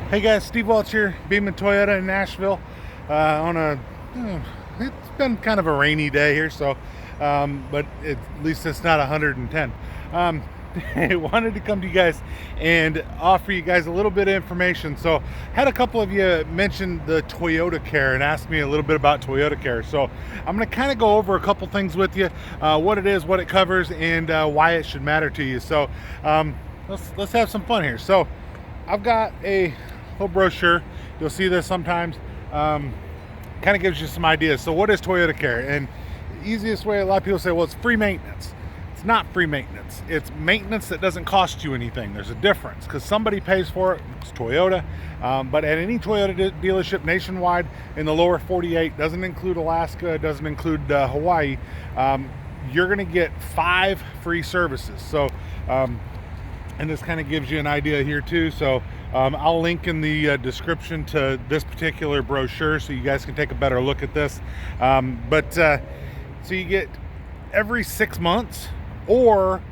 Hey guys, Steve Welch here, Beeman Toyota in Nashville. It's been kind of a rainy day here, so, but at least it's not 110. I wanted to come to you guys and offer you guys a little bit of information. So, had a couple of you mention the Toyotacare and asked me a little bit about Toyotacare. So, I'm going to kind of go over a couple things with you, what it is, what it covers, and why it should matter to you. So, let's have some fun here. So, I've got a little brochure. You'll see this sometimes. Kind of gives you some ideas. So what is Toyotacare? And the easiest way, a lot of people say, well, it's free maintenance. It's not free maintenance. It's maintenance that doesn't cost you anything. There's a difference because somebody pays for it. It's Toyota. But at any Toyota dealership nationwide in the lower 48, doesn't include Alaska, doesn't include Hawaii, you're going to get 5 free services. So, and this kind of gives you an idea here too. So I'll link in the description to this particular brochure so you guys can take a better look at this. So you get every 6 months or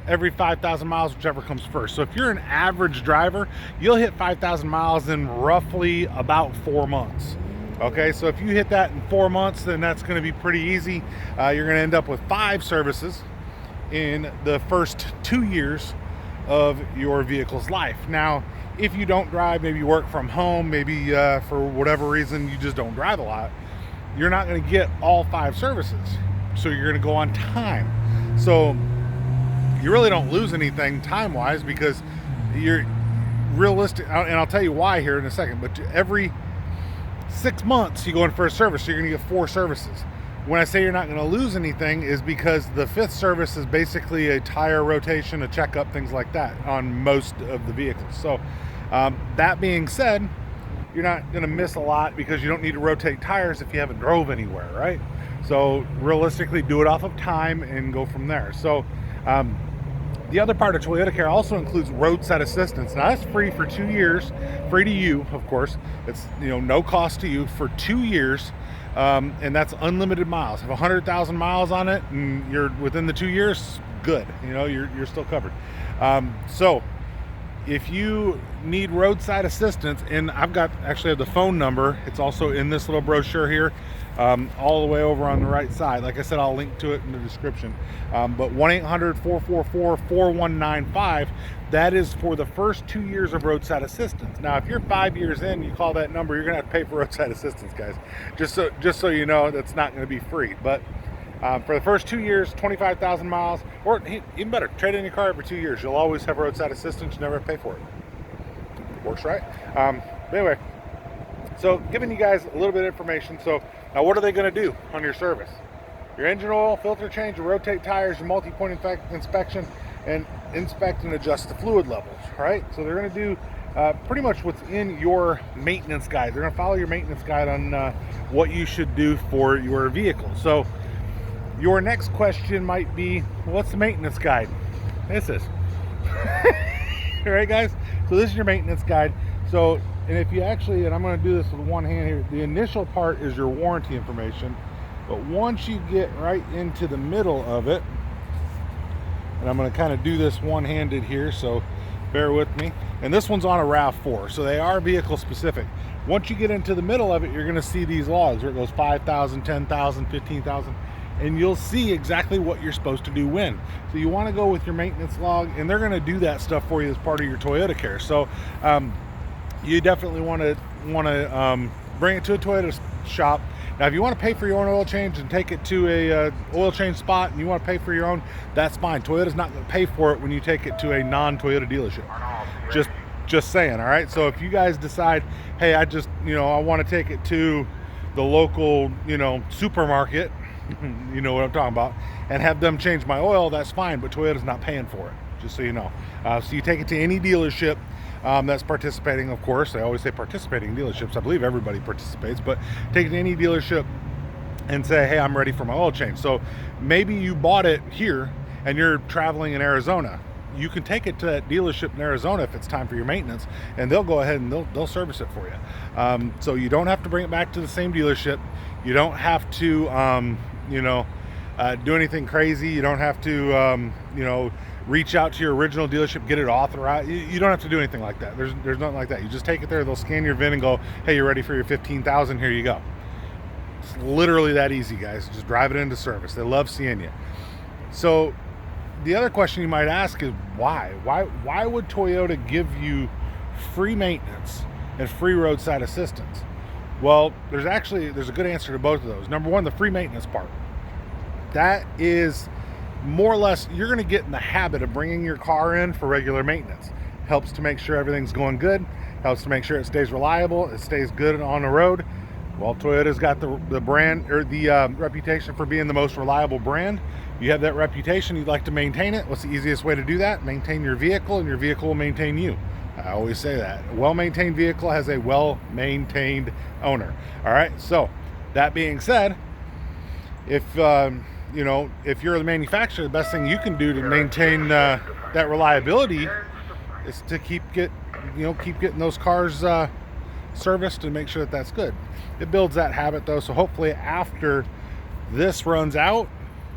every 5,000 miles, whichever comes first. So if you're an average driver, you'll hit 5,000 miles in roughly about 4 months. Okay, so if you hit that in 4 months, then that's going to be pretty easy. You're going to end up with 5 services in the first 2 years of your vehicle's life. Now, if you don't drive, maybe you work from home, maybe for whatever reason you just don't drive a lot, you're not going to get all 5 services. So you're going to go on time. So you really don't lose anything time-wise because you're realistic, and I'll tell you why here in a second, but every 6 months you go in for a service, so you're going to get 4 services. When I say you're not going to lose anything is because the 5th service is basically a tire rotation, a checkup, things like that on most of the vehicles. So that being said, you're not going to miss a lot because you don't need to rotate tires if you haven't drove anywhere, right? So realistically, do it off of time and go from there. So the other part of Toyotacare also includes roadside assistance. Now that's free for 2 years, free to you, of course. It's no cost to you for 2 years. And that's unlimited miles. Have 100,000 miles on it, and you're within the 2 years, good. You're still covered. So if you need roadside assistance, and actually have the phone number. It's also in this little brochure here, all the way over on the right side. Like I said, I'll link to it in the description. But 1-800-444-4195. That is for the first 2 years of roadside assistance. Now, if you're 5 years in, you call that number, you're gonna have to pay for roadside assistance, guys. Just so you know, that's not gonna be free. But for the first 2 years, 25,000 miles, or even better, trade in your car every 2 years. You'll always have roadside assistance. You never have to pay for it. Works, right? But anyway, so giving you guys a little bit of information. So now, what are they gonna do on your service? Your engine oil, filter change, your rotate tires, your multi-point inspection, and inspect and adjust the fluid levels, right? So they're going to do pretty much what's in your maintenance guide. They're going to follow your maintenance guide on what you should do for your vehicle. So your next question might be, well, what's the maintenance guide? This is. All right, guys? So this is your maintenance guide. So, and if you actually, and I'm going to do this with one hand here, the initial part is your warranty information. But once you get right into the middle of it, and I'm going to kind of do this one-handed here, so bear with me. And this one's on a RAV4, so they are vehicle specific. Once you get into the middle of it, you're going to see these logs where it goes 5,000, 10,000, 15,000, and you'll see exactly what you're supposed to do when. So you want to go with your maintenance log, and they're going to do that stuff for you as part of your Toyotacare. So you definitely want to bring it to a Toyota shop. Now, if you want to pay for your own oil change and take it to a oil change spot and you want to pay for your own, that's fine. Toyota's not going to pay for it when you take it to a non-Toyota dealership. Just saying, all right? So if you guys decide, hey, I want to take it to the local, supermarket, you know what I'm talking about, and have them change my oil, that's fine, but Toyota's not paying for it, just so you know. So you take it to any dealership that's participating, of course. They always say participating dealerships. I believe everybody participates, but take it to any dealership and say, hey, I'm ready for my oil change. So maybe you bought it here and you're traveling in Arizona. You can take it to that dealership in Arizona if it's time for your maintenance, and they'll go ahead and they'll service it for you. So you don't have to bring it back to the same dealership. You don't have to do anything crazy. You don't have to reach out to your original dealership, get it authorized. You don't have to do anything like that. There's nothing like that. You just take it there, they'll scan your VIN and go, hey, you're ready for your 15,000, here you go. It's literally that easy, guys. Just drive it into service. They love seeing you. So the other question you might ask is why? Why would Toyota give you free maintenance and free roadside assistance? Well, there's a good answer to both of those. Number one, the free maintenance part. That is more or less, you're going to get in the habit of bringing your car in for regular maintenance. Helps to make sure everything's going good. Helps to make sure it stays reliable. It stays good on the road. Well, Toyota's got the brand, or the reputation for being the most reliable brand. You have that reputation, you'd like to maintain it. What's the easiest way to do that? Maintain your vehicle, and your vehicle will maintain you. I always say that. A well-maintained vehicle has a well-maintained owner. All right, so that being said, if if you're the manufacturer, the best thing you can do to maintain that reliability is to keep getting those cars serviced and make sure that that's good. It builds that habit though, so hopefully after this runs out,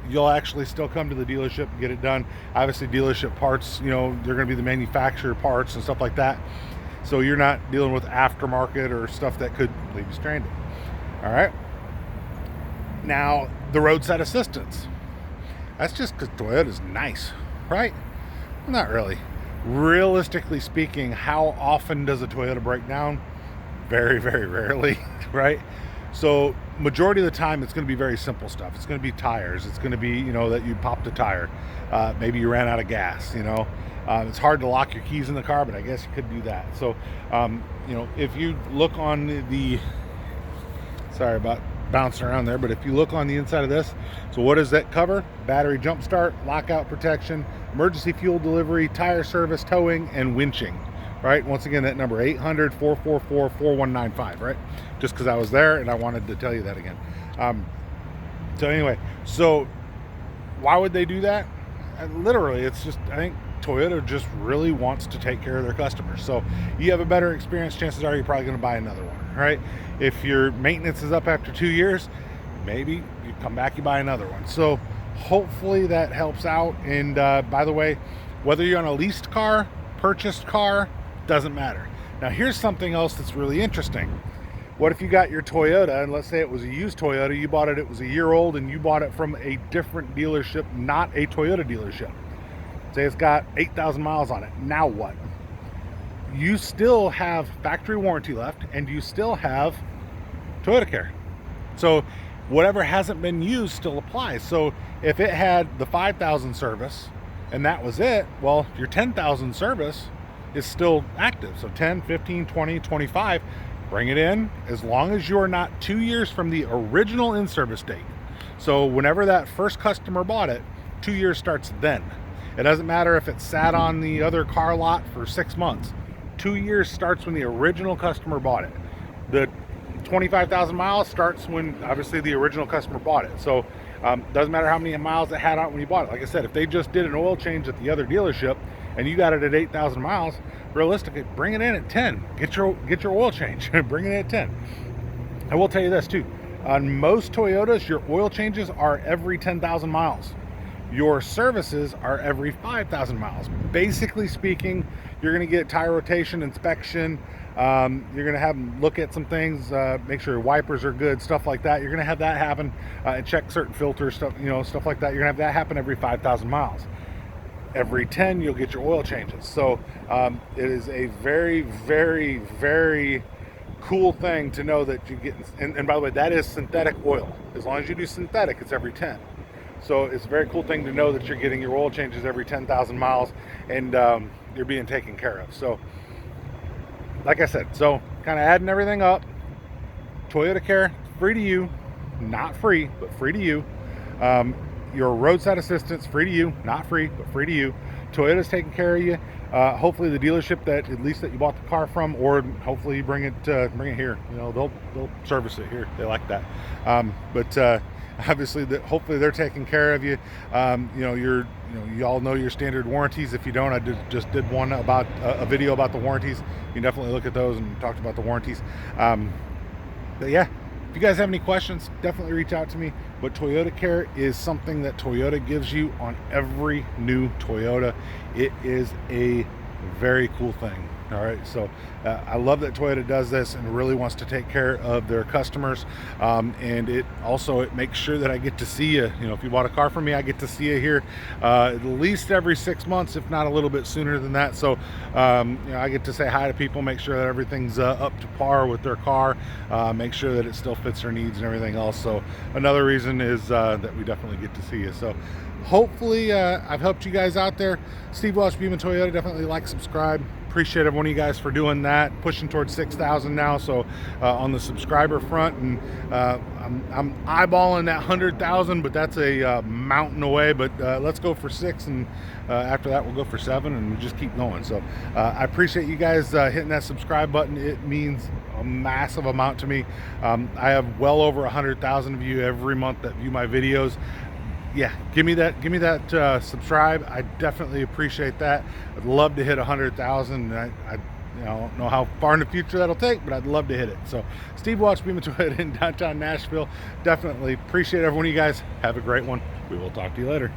you'll actually still come to the dealership and get it done. Obviously dealership parts, they're going to be the manufacturer parts and stuff like that, so you're not dealing with aftermarket or stuff that could leave you stranded. All right, now the roadside assistance, that's just because Toyota's nice, right? Not really. Realistically speaking, how often does a Toyota break down? Very, very rarely, right? So majority of the time it's going to be very simple stuff. It's going to be tires. It's going to be that you popped a tire, maybe you ran out of gas. It's hard to lock your keys in the car, but I guess you could do that. So if you look on the sorry about bouncing around there, but if you look on the inside of this, so what does that cover? Battery jump start, lockout protection, emergency fuel delivery, tire service, towing, and winching. Right, once again, that number 800-444-4195, right? Just because I was there and I wanted to tell you that again. So anyway, so why would they do that? Literally, it's just, I think Toyota just really wants to take care of their customers. So you have a better experience, chances are you're probably going to buy another one, right? If your maintenance is up after 2 years, maybe you come back, you buy another one. So hopefully that helps out. And by the way, whether you're on a leased car, purchased car, doesn't matter. Now here's something else that's really interesting. What if you got your Toyota, and let's say it was a used Toyota, you bought it was a year old, and you bought it from a different dealership, not a Toyota dealership. Say it's got 8,000 miles on it. Now what? You still have factory warranty left, and you still have Toyotacare. So whatever hasn't been used still applies. So if it had the 5,000 service and that was it, well, your 10,000 service is still active. So 10, 15, 20, 25, bring it in as long as you're not 2 years from the original in-service date. So whenever that first customer bought it, 2 years starts then. It doesn't matter if it sat on the other car lot for 6 months. 2 years starts when the original customer bought it. The 25,000 miles starts when obviously the original customer bought it. So doesn't matter how many miles it had on when you bought it. Like I said, if they just did an oil change at the other dealership and you got it at 8,000 miles, realistically, bring it in at 10. Get your oil change. Bring it in at 10. I will tell you this too. On most Toyotas, your oil changes are every 10,000 miles. Your services are every 5,000 miles. Basically speaking, you're going to get tire rotation, inspection. You're going to have them look at some things, make sure your wipers are good, stuff like that. You're going to have that happen, and check certain filters, stuff like that. You're going to have that happen every 5,000 miles. Every 10, you'll get your oil changes. So it is a very, very, very cool thing to know that you get. And by the way, that is synthetic oil. As long as you do synthetic, it's every 10. So it's a very cool thing to know that you're getting your oil changes every 10,000 miles and you're being taken care of. So like I said, so kind of adding everything up, Toyotacare, free to you, not free, but free to you. Your roadside assistance, free to you, not free, but free to you. Toyota's taking care of you. Hopefully the dealership that at least that you bought the car from, or hopefully you bring it here. They'll service it here. They like that. But obviously, hopefully they're taking care of you. You all know your standard warranties. If you don't, I just did one about a video about the warranties. You can definitely look at those and talked about the warranties. But yeah, If you guys have any questions, definitely reach out to me. But Toyotacare is something that Toyota gives you on every new Toyota. It is a very cool thing. All right, so I love that Toyota does this and really wants to take care of their customers, and it makes sure that I get to see you. You know, if you bought a car from me, I get to see you here at least every 6 months, if not a little bit sooner than that. So you know, I get to say hi to people, make sure that everything's up to par with their car, make sure that it still fits their needs and everything else. So another reason is that we definitely get to see you. So hopefully I've helped you guys out there. Steve Welch, Beaman Toyota. Definitely like, subscribe. Appreciate every one of you guys for doing that. Pushing towards 6,000 now, so on the subscriber front, and I'm eyeballing that 100,000, but that's a mountain away. But let's go for 6, and after that we'll go for 7, and we just keep going. So I appreciate you guys hitting that subscribe button. It means a massive amount to me. I have well over 100,000 of you every month that view my videos. Yeah, give me that subscribe. I definitely appreciate that. I'd love to hit 100,000. I don't know how far in the future that'll take, but I'd love to hit it. So Steve Welch, Beaman Toyota in downtown Nashville. Definitely appreciate every one of you guys. Have a great one. We will talk to you later.